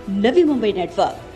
Navi Mumbai network.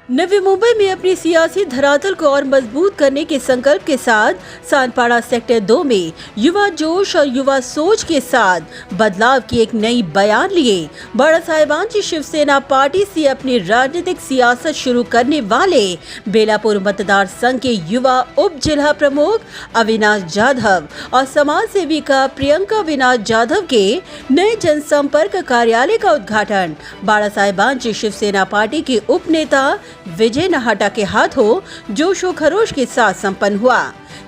Navi Mumbai में अपनी सियासी धरातल को और मजबूत करने के संकल्प के साथ सानपाड़ा सेक्टर 2 में युवा जोश और युवा सोच के साथ बदलाव की एक नई बयान लिए बाड़ा साहेबांची शिवसेना पार्टी से अपनी राजनीतिक सियासत शुरू करने वाले बेलापुर मतदार संघ के युवा उप जिला प्रमुख अविनाश जाधव और समाज सेविका प्रियंका अविनाश जाधव के नए जनसंपर्क कार्यालय का उद्घाटन बाड़ा साहेबांची शिवसेना पार्टी के उप नेता विजय नाहटा के हाथों जोशो खरोश के साथ संपन्न हुआ,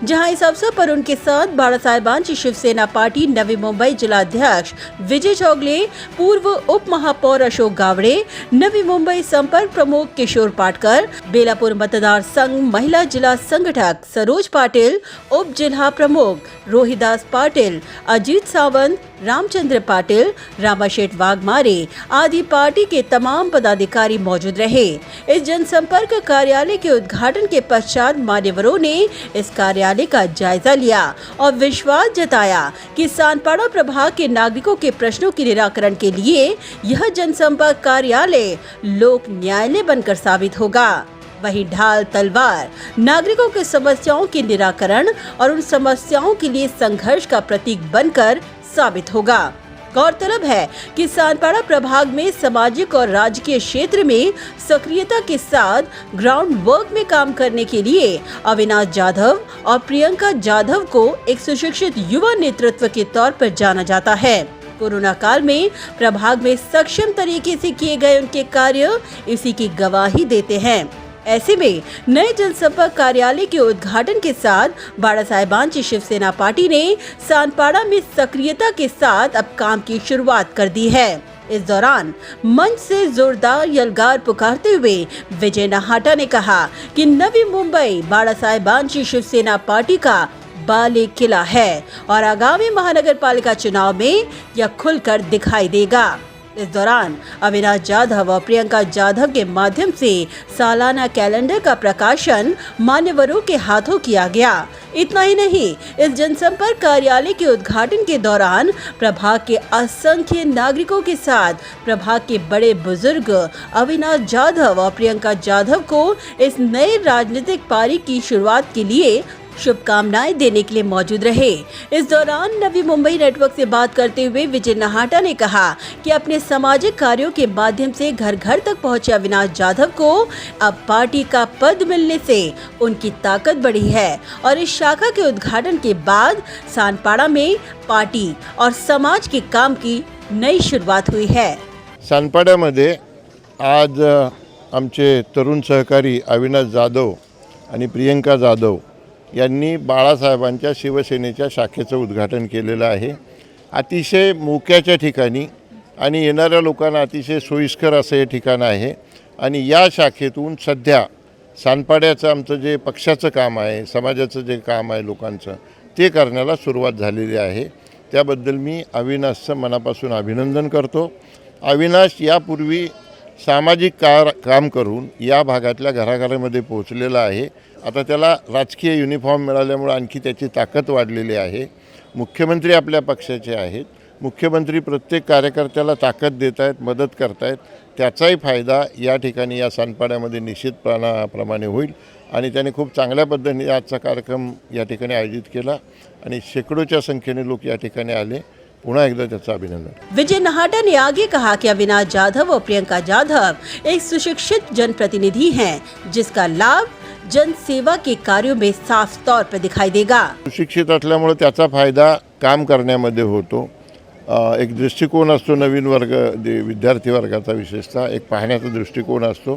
जहां इस अवसर पर उनके साथ बाड़ा साहेबांची शिवसेना पार्टी नवी मुंबई जिला अध्यक्ष विजय चौगले, पूर्व उप महापौर अशोक गावड़े, नवी मुंबई संपर्क प्रमुख किशोर पाटकर, बेलापुर मतदार संघ महिला जिला संगठक सरोज पाटिल, उप जिला प्रमुख रोहिदास पाटिल, अजीत सावंत, रामचंद्र पाटिल, रामाशेठ वाघमारे आदि पार्टी के तमाम पदाधिकारी मौजूद रहे। इस जनसंपर्क कार्यालय के उद्घाटन के पश्चात मान्यवरों ने इस कार्यालय का जायजा लिया और विश्वास जताया कि सानपाड़ा प्रभाग के नागरिकों के प्रश्नों के निराकरण के लिए यह जनसंपर्क कार्यालय लोक न्यायालय बनकर साबित होगा। वहीं ढाल तलवार नागरिकों की समस्याओं के निराकरण और उन समस्याओं के लिए संघर्ष का प्रतीक बनकर साबित होगा। गौरतलब है कि सानपाड़ा प्रभाग में सामाजिक और राजकीय क्षेत्र में सक्रियता के साथ ग्राउंड वर्क में काम करने के लिए अविनाश जाधव और प्रियंका जाधव को एक सुशिक्षित युवा नेतृत्व के तौर पर जाना जाता है। कोरोना काल में प्रभाग में सक्षम तरीके से किए गए उनके कार्य इसी की गवाही देते हैं। ऐसे में नए जनसंपर्क कार्यालय के उद्घाटन के साथ बाड़ा साहेबांची शिवसेना पार्टी ने सानपाड़ा में सक्रियता के साथ अब काम की शुरुआत कर दी है। इस दौरान मंच से जोरदार यलगार पुकारते हुए विजय नाहटा ने कहा कि नवी मुंबई बाड़ा साहेबांची शिवसेना पार्टी का बाले किला है और आगामी महानगर पालिका चुनाव में यह खुलकर दिखाई देगा। इस दौरान अविनाश जाधव और प्रियंका जाधव के माध्यम से सालाना कैलेंडर का प्रकाशन मान्यवरों के हाथों किया गया। इतना ही नहीं, इस जनसंपर्क कार्यालय के उद्घाटन के दौरान प्रभाग के असंख्य नागरिकों के साथ प्रभाग के बड़े बुजुर्ग अविनाश जाधव और प्रियंका जाधव को इस नए राजनीतिक पारी की शुरुआत के लिए शुभकामनाएं देने के लिए मौजूद रहे। इस दौरान नवी मुंबई नेटवर्क से बात करते हुए विजय नाहटा ने कहा कि अपने सामाजिक कार्यों के माध्यम से घर घर तक पहुंचे अविनाश जाधव को अब पार्टी का पद मिलने से उनकी ताकत बढ़ी है और इस शाखा के उद्घाटन के बाद सानपाड़ा में पार्टी और समाज के काम की नई शुरुआत हुई है। सानपाड्यामध्ये आज आमचे तरुण सहकारी अविनाश जाधव आणि प्रियंका जाधव यांनी बाळासाहेबांच्या शिवसेनेच्या शाखेचं उद्घाटन केलेलं आहे। अतिशय मोक्याच्या ठिकाणी आणि येणाऱ्या लोकांना अतिशय सोयीस्कर असं हे ठिकाण आहे आणि या शाखेतून सध्या सानपाड्याचं आमचं जे पक्षाचं काम आहे, समाजाचं जे काम आहे लोकांचं, ते करण्याला सुरुवात झालेली आहे। त्याबद्दल मी अविनाशचं मनापासून अभिनंदन करतो। अविनाश यापूर्वी सामाजिक काम करून या भागातल्या घराघरामध्ये पोहोचलेला आहे। आता त्याला राजकीय युनिफॉर्म मिळाल्यामुळे आणखी त्याची ताकद वाढलेली आहे। मुख्यमंत्री आपल्या पक्षाचे आहेत मुख्यमंत्री प्रत्येक कार्यकर्त्याला ताकद देत आहेत, मदत करत आहेत. त्याचाही फायदा या ठिकाणी या सानपाड्यामध्ये निश्चितपणाप्रमाणे होईल आणि त्यांनी खूप चांगल्या पद्धतीने आजचा कार्यक्रम या ठिकाणी आयोजित केला आणि शेकडोच्या संख्येने लोक या ठिकाणी आले. पुन्हा एकदा त्याचं अभिनंदन. विजय नहाटा ने आगे कहा कि अविनाश जाधव और प्रियंका जाधव एक सुशिक्षित जनप्रतिनिधि हैं जिसका लाभ जन सेवा के कार्यों में साफ तौर पर दिखाई देगा. सुशिक्षित असल्यामुळे त्याचा फायदा काम करण्यामध्ये होतो. एक दृष्टिकोन असतो नवीन वर्ग विद्यार्थी वर्गाचा, विशेषतः एक पाहण्याचा दृष्टिकोन असतो.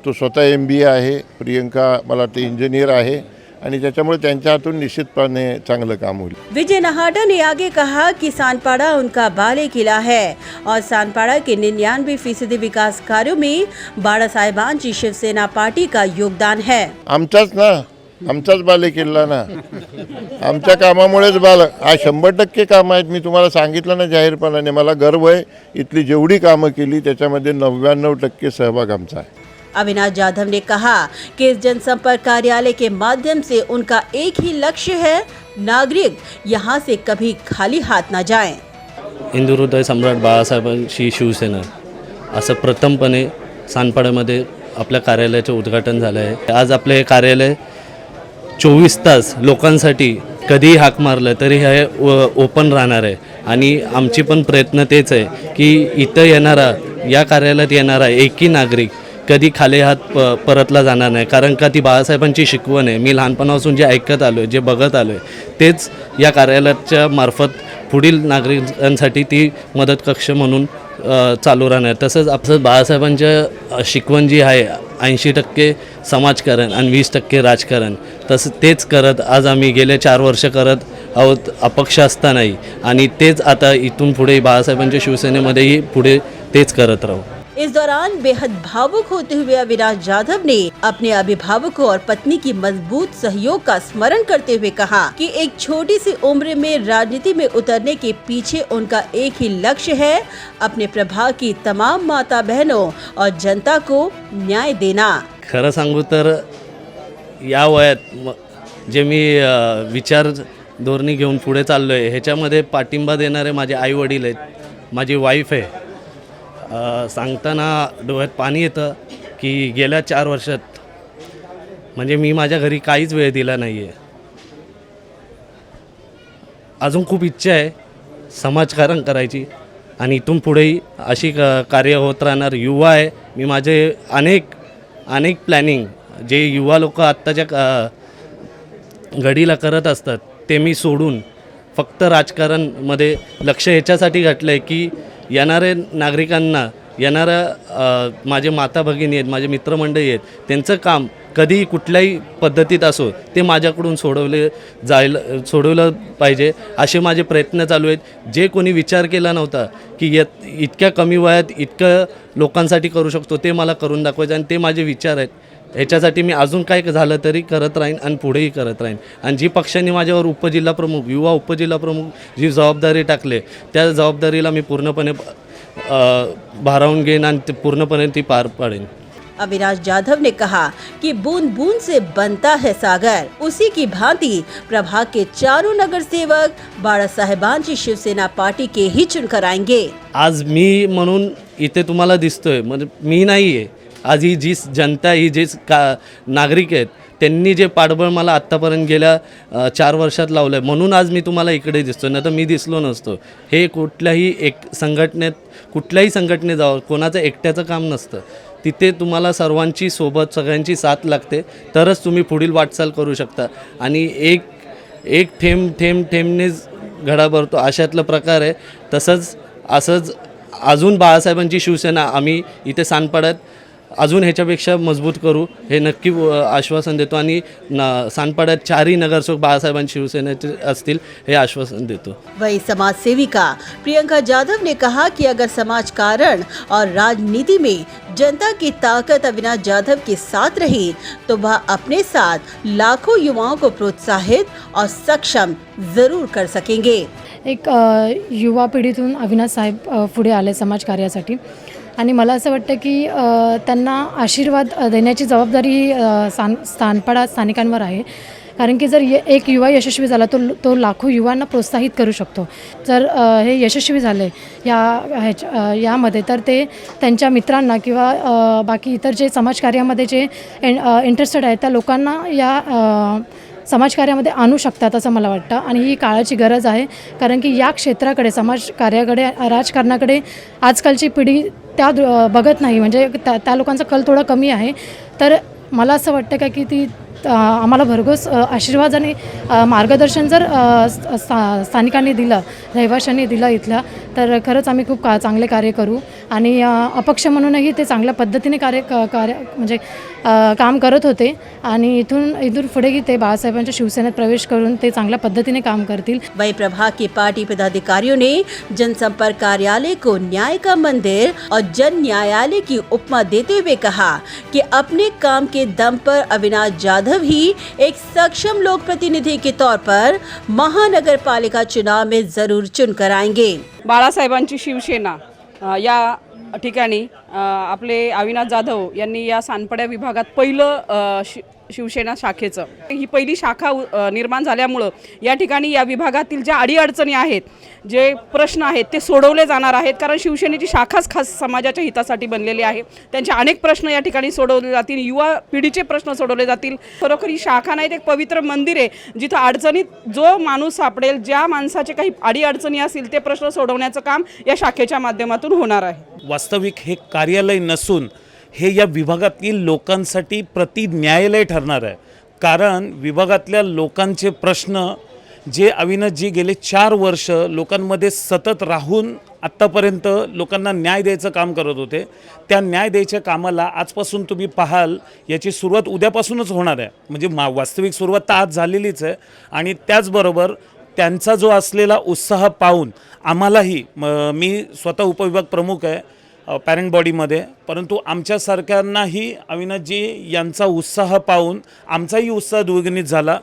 तो स्वतः MBA आहे, प्रियंका मला वाटतं इंजिनियर आहे आणि त्याच्यामुळे त्यांच्या हातून निश्चितपणे चांगलं काम होईल. विजय नहाटा ने आगे कहा कि सानपाड़ा उनका बाले किला है और सानपाड़ा के 99% विकास कार्यों में बाळा साहेबांची शिवसेना पार्टी का योगदान है. आमचाच बाले किल्ला ना, आमच्या कामामुळेच हा 100% कामं आहेत. मी तुम्हाला सांगितलं ना जाहीरपणाने, मला गर्व आहे इथली जेवढी कामं केली त्याच्यामध्ये 99% सहभाग आमचा आहे. अविनाश जाधव ने कहा कि इस जनसंपर्क कार्यालय के माध्यम से उनका एक ही लक्ष्य है, नागरिक यहाँ से कभी खाली हाथ न जाएं. हिंदुहृदय सम्राट बाळासाहेबांची शिवसेना असं प्रथमपणे सानपाड्यामध्ये आपल्या कार्यालयाचे उद्घाटन झालं आहे. आज आपले हे कार्यालय 24 तास लोकांसाठी कधीही हाक मारलं तरी हे ओपन राहणार आहे आणि आमची पण प्रयत्न तेच आहे की इथं येणारा, या कार्यालयात येणारा एकही नागरिक कधी खाली हात परतला जाणार नाही. कारण का ती बाळासाहेबांची शिकवण आहे. मी लहानपणापासून जे ऐकत आलो आहे, जे बघत आलो आहे, तेच या कार्यालयाच्या मार्फत पुढील नागरिकांसाठी ती मदत कक्ष म्हणून चालू राहणार. तसंच आपलं बाळासाहेबांच्या शिकवण जी आहे 80% समाजकारण आणि 20% राजकारण, तसं तेच करत आज आम्ही गेले 4 वर्ष करत आहोत अपक्ष असतानाही आणि तेच आता इथून पुढे बाळासाहेबांच्या शिवसेनेमध्येही पुढे तेच करत राहू. इस दौरान बेहद भावुक होते हुए अविनाश जाधव ने अपने अभिभावकों और पत्नी की मजबूत सहयोग का स्मरण करते हुए कहा कि एक छोटी सी उम्र में राजनीति में उतरने के पीछे उनका एक ही लक्ष्य है, अपने प्रभाग की तमाम माता बहनों और जनता को न्याय देना. खरं सांगू तर या वयात जे मी विचार धोरणी घेऊन पुढे चाललो आहे ह्याच्यामध्ये पाठिंबा देणारे माझे आई वडील आहेत, माझी वाईफ आहे. सांगताना डोळ्यात पाणी येतं की गेल्या 4 वर्षात म्हणजे मी माझ्या घरी काहीच वेळ दिला नाही आहे. अजून खूप इच्छा आहे समाजकारण करायची आणि इथून पुढेही अशी कार्य होत राहणार. युवा आहे मी, माझे अनेक प्लॅनिंग जे युवा लोक आत्ताच्या घडीला करत असतात ते मी सोडून फक्त राजकारणमध्ये लक्ष ह्याच्यासाठी घातलं आहे की येणारे नागरिकांना, येणाऱ्या माझे माता भगिनी आहेत, माझे मित्रमंडळी आहेत, त्यांचं काम कधीही कुठल्याही पद्धतीत असो ते माझ्याकडून सोडवलं पाहिजे असे माझे प्रयत्न चालू आहेत. जे कोणी विचार केला नव्हता की इतक्या कमी वयात इतकं लोकांसाठी करू शकतो ते मला करून दाखवायचं आणि ते माझे विचार आहेत. ह्याच्यासाठी मी अजून काय झालं तरी करत राहीन आणि पुढेही करत राहीन. आणि जी पक्षाने माझ्यावर उपजिल्हाप्रमुख, युवा उपजिल्हाप्रमुख जी जबाबदारी टाकले त्या जबाबदारीला मी पूर्णपणे भारावून घेईन आणि पूर्णपणे ती पार पाडेन. अविनाश जाधव ने कहा कि बूंद बूंद से बनता है सागर, उसी की भांति प्रभाग के चारों नगर सेवक बाळा साहेबांची शिवसेना पार्टी के ही चुनकर आएंगे. आज मी म्हणून इथे तुम्हाला दिसतोय, म्हणजे मी नाही आहे. आज ही जी जनता, ही जे नागरिक आहेत त्यांनी जे पाठबळ मला आत्तापर्यंत गेल्या 4 वर्षात लावलं आहे म्हणून आज मी तुम्हाला इकडे दिसतो, नाही तर मी दिसलो नसतो. हे कुठल्याही संघटनेत जावं, कोणाचं एकट्याचं काम नसतं. तिथे तुम्हाला सर्वांची सोबत, सगळ्यांची साथ लागते तरच तुम्ही पुढील वाटचाल करू शकता. आणि एक थेंबनेच घडा भरतो अशातला प्रकार आहे. असंच अजून बाळासाहेबांची शिवसेना आम्ही इथे सानपाड्यात अजून ह्याच्यापेक्षा मजबूत करू हे नक्की आश्वासन देतो आणि सानपाड्यात 4ही नगरसेवक बाळासाहेबांची शिवसेनेचे असतील हे आश्वासन देतो. वही समाज सेविका प्रियंका जाधव ने कहा कि अगर समाजकारण और राजनीति में जनता की ताकत अविनाश जाधव के साथ रही तो वह अपने साथ लाखों युवाओं को प्रोत्साहित और सक्षम जरूर कर सकेंगे. एक युवा पिढीतून अविनाश साहेब पुढे आले समाजकार्यासाठी आणि मला असं वाटतं की त्यांना आशीर्वाद देण्याची जबाबदारी सानपाडा स्थानिकांवर आहे. कारण की जर एक युवा यशस्वी झाला तो लाखो युवांना प्रोत्साहित करू शकतो. जर हे यशस्वी झाले यामध्ये तर ते त्यांच्या मित्रांना किंवा बाकी इतर जे समाजकार्यामध्ये जे इंटरेस्टेड आहेत त्या लोकांना या समाजकार्यामध्ये आणू शकतात असं मला वाटतं. आणि ही काळाची गरज आहे, कारण की या क्षेत्राकडे समाजकार्याकडे राजकारणाकडे आजकालची पिढी बघत नाही, म्हणजे त्या लोकांचा कल थोडा कमी आहे. तर मला असं वाटतं का की ती आम्हाला भरघोस आशीर्वाद आणि मार्गदर्शन जर स्थानिकांनी दिलं, रहिवाशांनी दिलं इथल्या, तर खरंच आम्ही खूप चांगले कार्य करू. आणि अपक्ष म्हणूनही ते चांगल्या पद्धतीने म्हणजे काम करत होते. आणि इथून पुढेही ते बाळासाहेबांच्या शिवसेनेत प्रवेश करून ते चांगल्या पद्धतीने काम करतील. वहीं प्रभाग के पार्टी पदाधिकारियों ने जनसंपर्क कार्यालय को न्याय का मंदिर और जन न्यायालय की उपमा देते हुए कहा कि अपने काम के दम पर अविनाश जाधव ही एक सक्षम लोक प्रतिनिधि के तौर पर महानगर पालिका चुनाव में जरूर चुनकर आएंगे. बाळासाहेबांची शिवसेना या ठिकाणी आपले अविनाश जाधव यांनी या सानपाडा विभागात पहिलं शिवसेना शाखेचं ही पहिली शाखा निर्माण झाल्यामुळं या ठिकाणी या विभागातील ज्या अडीअडचणी आहेत, जे प्रश्न आहेत ते सोडवले जाणार आहेत. कारण शिवसेनेची शाखाच खास समाजाच्या हितासाठी बनलेली आहे. त्यांचे अनेक प्रश्न या ठिकाणी सोडवले जातील, युवा पिढीचे प्रश्न सोडवले जातील. खरोखर ही शाखा नाही, एक पवित्र मंदिर आहे जिथं अडचणीत जो माणूस सापडेल, ज्या माणसाचे काही अडीअडचणी असतील ते प्रश्न सोडवण्याचं काम या शाखेच्या माध्यमातून होणार आहे. वास्तविक हे कार्यालय नसून हे या विभागातील लोकांसाठी प्रति न्यायालय ठरणार आहे. कारण विभागातल्या लोकांचे प्रश्न जे अविनाशजी गेले 4 वर्ष लोकांमध्ये सतत राहून आत्तापर्यंत लोकांना न्याय द्यायचं काम करत होते, त्या न्याय द्यायच्या कामाला आजपासून तुम्ही पाहाल याची सुरुवात उद्यापासूनच होणार आहे. म्हणजे वास्तविक सुरुवात तर आज झालेलीच आहे. आणि त्याचबरोबर त्यांचा जो असलेला उत्साह पाहून आम्हालाही, मी स्वतः उपविभाग प्रमुख आहे पॅरेंट बॉडीमध्ये, परंतु आमच्यासारख्यांनाही अविनाशजी यांचा उत्साह पाहून आमचाही उत्साह द्विगुणित झाला.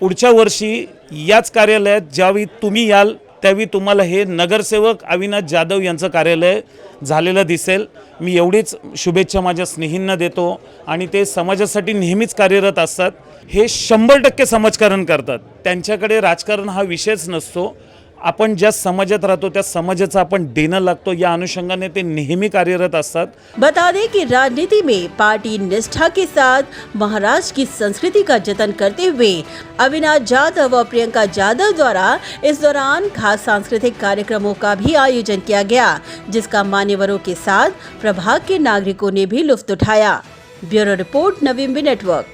पुढच्या वर्षी याच कार्यालयात ज्यावेळी तुम्ही याल त्यावेळी तुम्हाला हे नगरसेवक अविनाश जाधव यांचं कार्यालय झालेलं दिसेल. मी एवढीच शुभेच्छा माझ्या स्नेहींना देतो. आणि ते समाजासाठी नेहमीच कार्यरत असतात. हे 100% समाजकारण करतात. त्यांच्याकडे राजकारण हा विषयच नसतो. आपण ज्या समाजात राहतो त्या समाजाचं आपण देणं लागतो, या अनुषंगाने ते नेहमी कार्यरत असतात. बता दें कि राजनीति में पार्टी निष्ठा के साथ महाराष्ट्र की संस्कृति का जतन करते हुए अविनाश जाधव और प्रियंका जाधव द्वारा इस दौरान खास सांस्कृतिक कार्यक्रमों का भी आयोजन किया गया, जिसका मान्यवरों के साथ प्रभाग के नागरिकों ने भी लुत्फ उठाया. ब्यूरो रिपोर्ट, नवीन नेटवर्क.